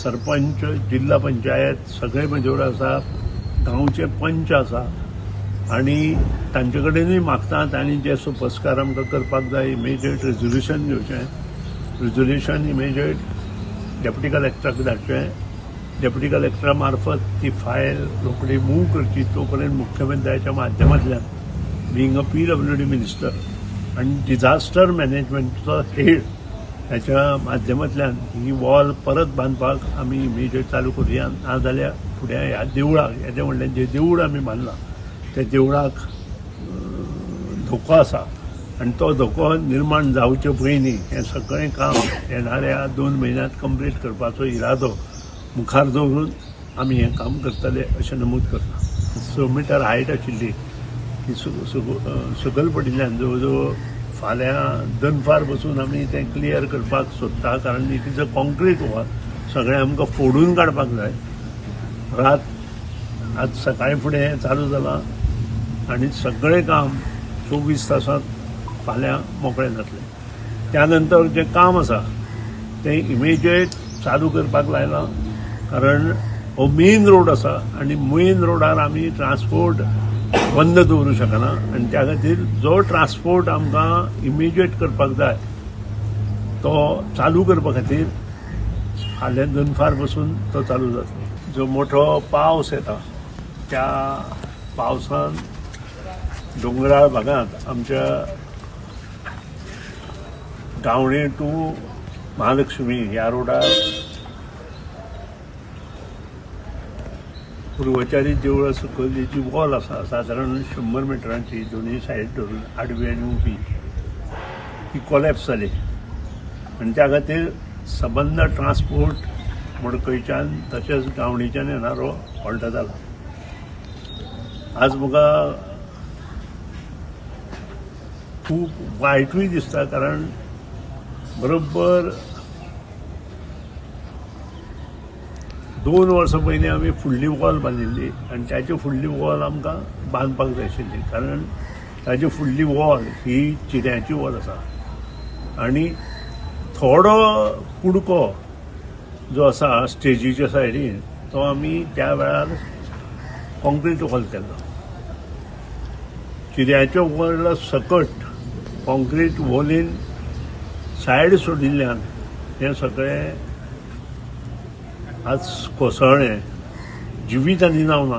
सरपंच, जिल्हा पंचायत सगळे मेजोर आसा, गांवचे पंच आसा आनी तांचे कडेनूय मागता तांणी जे सोपस्कार आमकां करपाक जाय, इमिजिएट रेजोल्युशन घेवचें, रेजोल्युशन इमिजिएट डेप्युटी कलेक्टराक धाडचें, डेप्युटी कलेक्टरा मार्फत ती फायल रोखडी मूव करची, तो पर्यंत मुख्यमंत्र्याच्या माध्यमांतल्यान बिंग अ PWD मिनिस्टर आनी डिझास्टर मॅनेजमेंटचो हेड ह्याच्या माध्यमांतल्यान ही वॉल परत बांदपाक आमी इमिजिएट चालू करुया, नाजाल्यार फुडें ह्या देवळाक, येदें व्हडलें जे देवूळ आमी बांदलां त्या देवळाक धोको आसा आनी तो धोको निर्माण जावचे पयलीं हें सगळें काम येणाऱ्या 2 म्हयन्यांत कंप्लीट करपाचो इरादो मुखार दवरून आमी हें काम करतले अशें नमूद करता. 6 मीटर हायट आशिल्ली ती सकयल पडिल्ल्यान जवळ जवळ फाल्यां दनपार बसून आमी तें क्लियर करपाक सोदता, कारण it is a concrete wall, सगळें आमकां फोडून काडपाक जाय. आज सकाळी फुडें चालू जालां आनी सगळें काम 24 तासांत फाल्यां मोकळें जातलें. त्या नंतर जें काम आसा तें इमिजिएट चालू करपाक लायलां, कारण हो मेन रोड आसा आनी मेन रोडार आमी ट्रान्सपोर्ट बंद दवरूंक शकना आनी त्या खातीर जो ट्रान्सपोर्ट आमकां इमिजिएट करपाक जाय तो चालू करपा खातीर फाल्यां दनपार बसून तो चालू जातलो. जो मोठो पावस येता त्या पावसान दोंगराळ भागांत आमच्या गावणे टू महालक्ष्मी ह्या रोडार पूर्वचारी देवळा सकयल जी वॉल आसा सादारण 100 मिटरांची दोनूय सायड धरून आडवी आनी उबी ही कोलॅप्स जाली आनी त्या खातीर सबंद ट्रान्सपोर्ट मडकयच्यान तशेंच गावणेच्यान येणारो हॉल्ट जाला. आज म्हाका खूब वायटूय दिसता, कारण बरोबर 2 वर्सां पयलीं आमी फुडली वॉल बांदिल्ली आनी त्याची फुडली वॉल आमकां बांदपाक जाय आशिल्ली, कारण ताची फुडली वॉल ही चिड्याची वॉल आसा आनी थोडो कुडको जो आसा स्टेजीच्या सायडीन तो आमी त्या वेळार कॉन्क्रीट वॉल केल्लो. चिड्याच्या वॉला सकट कॉन्क्रीट वॉलीन सायड सोडिल्ल्यान हें सगळें आज कोसळ्ळें. जिवीत आनी जावना